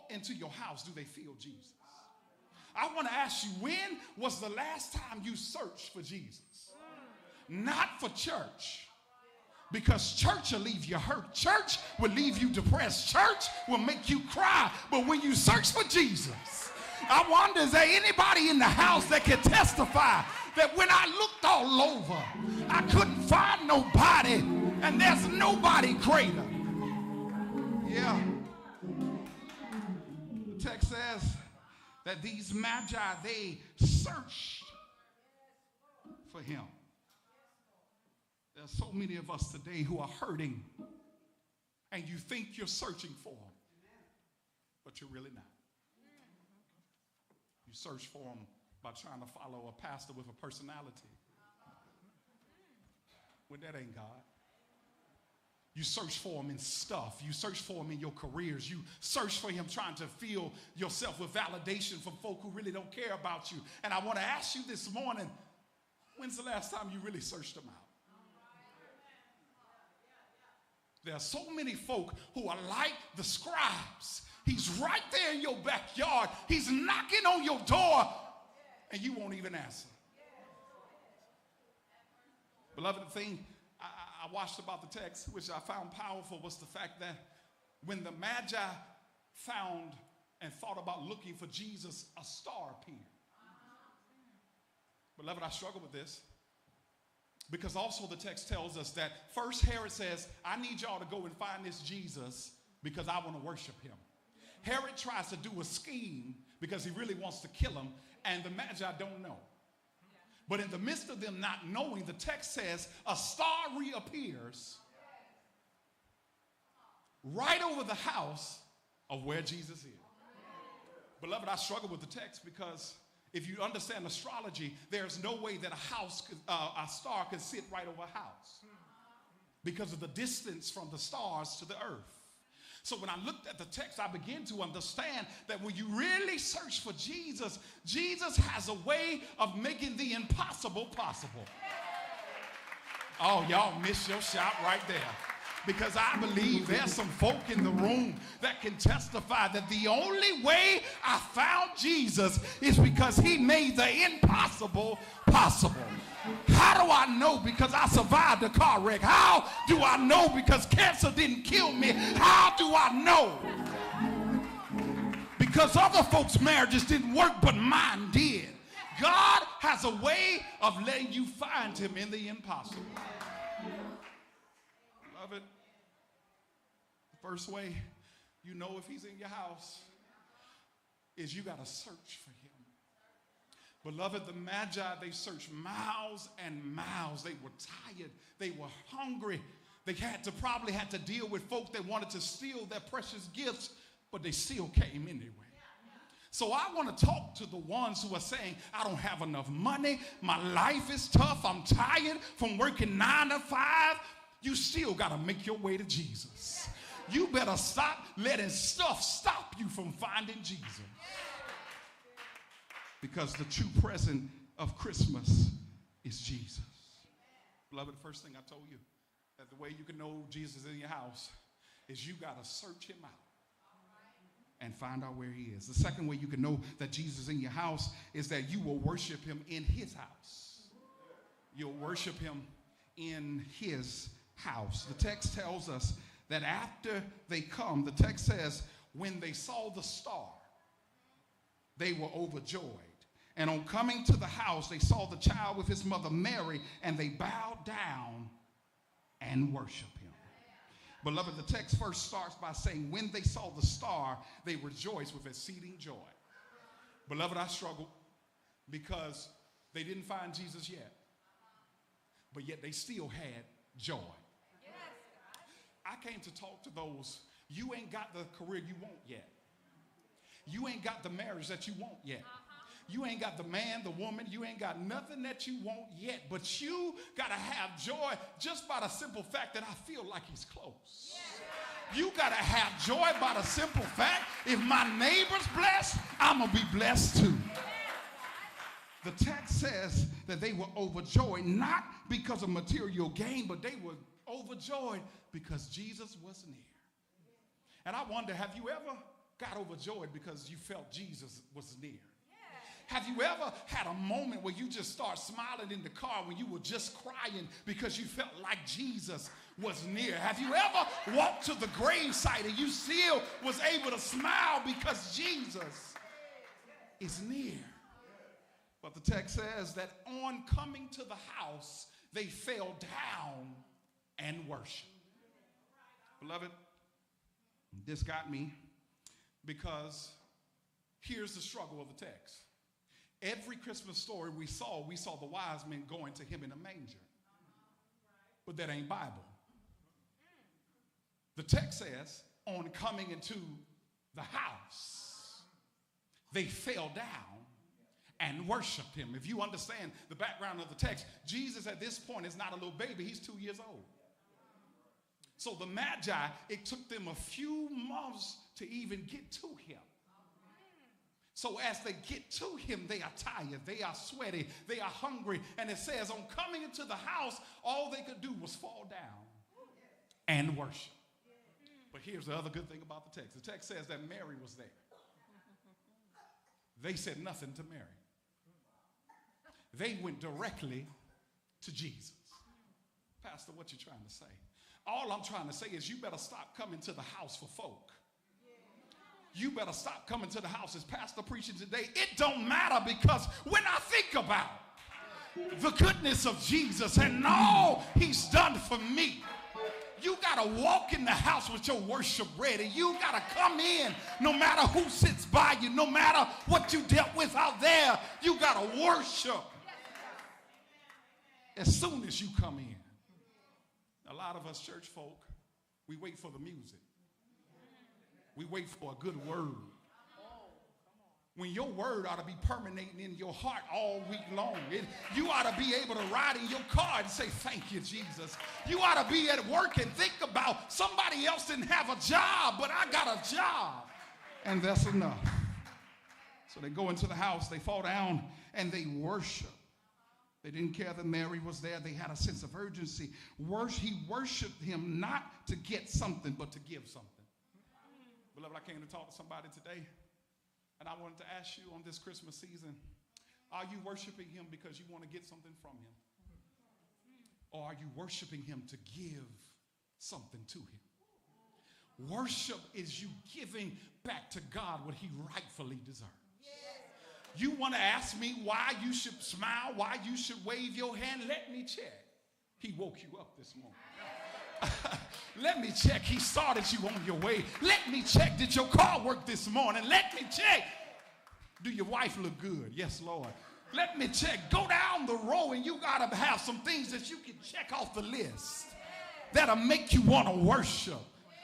walk into your house, do they feel Jesus? I want to ask you, when was the last time you searched for Jesus? Not for church. Because church will leave you hurt. Church will leave you depressed. Church will make you cry. But when you search for Jesus, I wonder, is there anybody in the house that can testify that when I looked all over, I couldn't find nobody, and there's nobody greater? Yeah. The text says that these magi, they searched for him. There's so many of us today who are hurting, and you think you're searching for them, but you're really not. You search for them by trying to follow a pastor with a personality. Well, that ain't God. You search for him in stuff. You search for him in your careers. You search for him trying to fill yourself with validation from folk who really don't care about you. And I want to ask you this morning, when's the last time you really searched him out? There are so many folk who are like the scribes. He's right there in your backyard. He's knocking on your door, and you won't even answer. Beloved, the thing I watched about the text, which I found powerful, was the fact that when the Magi found and thought about looking for Jesus, a star appeared. Beloved, I struggle with this because also the text tells us that first Herod says, I need y'all to go and find this Jesus because I want to worship him. Herod tries to do a scheme because he really wants to kill him, and the Magi don't know. But in the midst of them not knowing, the text says a star reappears right over the house of where Jesus is. Beloved, I struggle with the text because if you understand astrology, there's no way that a star can sit right over a house because of the distance from the stars to the earth. So when I looked at the text, I began to understand that when you really search for Jesus, Jesus has a way of making the impossible possible. Oh, y'all missed your shot right there. Because I believe there's some folk in the room that can testify that the only way I found Jesus is because he made the impossible possible. How do I know? Because I survived a car wreck. How do I know? Because cancer didn't kill me. How do I know? Because other folks' marriages didn't work, but mine did. God has a way of letting you find him in the impossible. Beloved, the first way you know if he's in your house is you got to search for him. Beloved, the Magi, they searched miles and miles. They were tired. They were hungry. They probably had to deal with folk that wanted to steal their precious gifts, but they still came anyway. So I want to talk to the ones who are saying, I don't have enough money. My life is tough. I'm tired from working 9 to 5. You still got to make your way to Jesus. You better stop letting stuff stop you from finding Jesus. Because the true present of Christmas is Jesus. Beloved, the first thing I told you, that the way you can know Jesus is in your house is you got to search him out and find out where he is. The second way you can know that Jesus is in your house is that you will worship him in his house. You'll worship him in his house. The text tells us that after they come, the text says, when they saw the star, they were overjoyed. And on coming to the house, they saw the child with his mother Mary, and they bowed down and worshiped him. Beloved, the text first starts by saying, when they saw the star, they rejoiced with exceeding joy. Beloved, I struggle because they didn't find Jesus yet, but yet they still had joy. I came to talk to those, you ain't got the career you want yet. You ain't got the marriage that you want yet. You ain't got the man, the woman, you ain't got nothing that you want yet, but you got to have joy just by the simple fact that I feel like he's close. You got to have joy by the simple fact, if my neighbor's blessed, I'm going to be blessed too. The text says that they were overjoyed, not because of material gain, but they were overjoyed because Jesus was near. And I wonder, have you ever got overjoyed because you felt Jesus was near? Have you ever had a moment where you just start smiling in the car when you were just crying because you felt like Jesus was near? Have you ever walked to the gravesite and you still was able to smile because Jesus is near? But the text says that on coming to the house, they fell down and worshiped. Beloved, this got me because here's the struggle of the text. Every Christmas story we saw the wise men going to him in a manger. But that ain't Bible. The text says, on coming into the house, they fell down and worshiped him. If you understand the background of the text, Jesus at this point is not a little baby, he's 2 years old. So the Magi, it took them a few months to even get to him. So as they get to him, they are tired, they are sweaty, they are hungry. And it says on coming into the house, all they could do was fall down and worship. But here's the other good thing about the text. The text says that Mary was there. They said nothing to Mary. They went directly to Jesus. Pastor, what you trying to say? All I'm trying to say is you better stop coming to the house for folk. You better stop coming to the house. As pastor preaching today, it don't matter, because when I think about the goodness of Jesus and all he's done for me, you got to walk in the house with your worship ready. You got to come in no matter who sits by you, no matter what you dealt with out there. You got to worship as soon as you come in. A lot of us church folk, we wait for the music. We wait for a good word. When your word ought to be permeating in your heart all week long. You ought to be able to ride in your car and say, thank you, Jesus. You ought to be at work and think about somebody else didn't have a job, but I got a job. And that's enough. So they go into the house, they fall down, and they worship. They didn't care that Mary was there. They had a sense of urgency. He worshiped him not to get something, but to give something. Beloved, I came to talk to somebody today, and I wanted to ask you on this Christmas season, are you worshiping him because you want to get something from him? Or are you worshiping him to give something to him? Worship is you giving back to God what he rightfully deserves. You want to ask me why you should smile, why you should wave your hand? Let me check. He woke you up this morning. Let me check. He started you on your way. Let me check. Did your car work this morning? Let me check. Do your wife look good? Yes, Lord. Let me check. Go down the row and you got to have some things that you can check off the list that'll make you want to worship.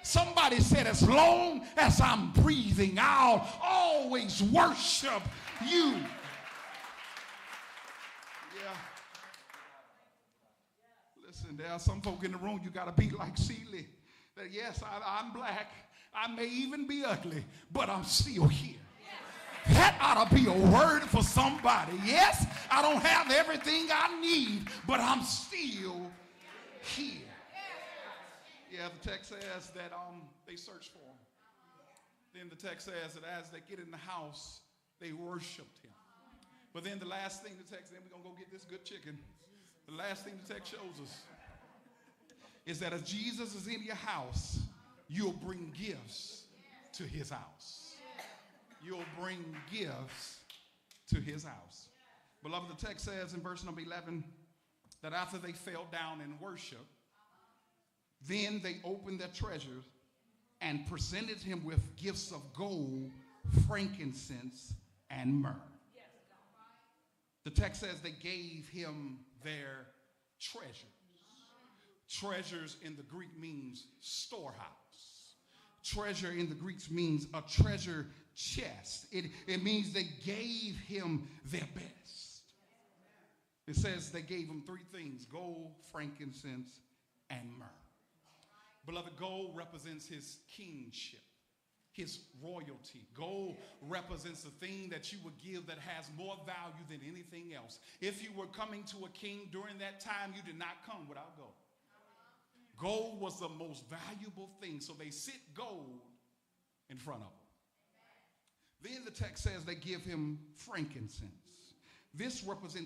Somebody said, as long as I'm breathing, I'll always worship you. Listen, there are some folk in the room, you got to be like Celie. That yes, I'm black. I may even be ugly, but I'm still here. That ought to be a word for somebody. Yes, I don't have everything I need, but I'm still here. Yeah, the text says that they searched for him. Then the text says that as they get in the house, they worshiped him. But then the last thing the text, then we're going to go get this good chicken. The last thing the text shows us is that if Jesus is in your house, you'll bring gifts to his house. You'll bring gifts to his house. Beloved, the text says in verse number 11 that after they fell down in worship, then they opened their treasures and presented him with gifts of gold, frankincense, and myrrh. The text says they gave him their treasures. Treasures in the Greek means storehouse. Treasure in the Greek means a treasure chest. It means they gave him their best. It says they gave him three things: gold, frankincense, and myrrh. Beloved, gold represents his kingship, his royalty. Gold represents the thing that you would give that has more value than anything else. If you were coming to a king during that time, you did not come without gold. Gold was the most valuable thing, so they sit gold in front of him. Then the text says they give him frankincense. This represents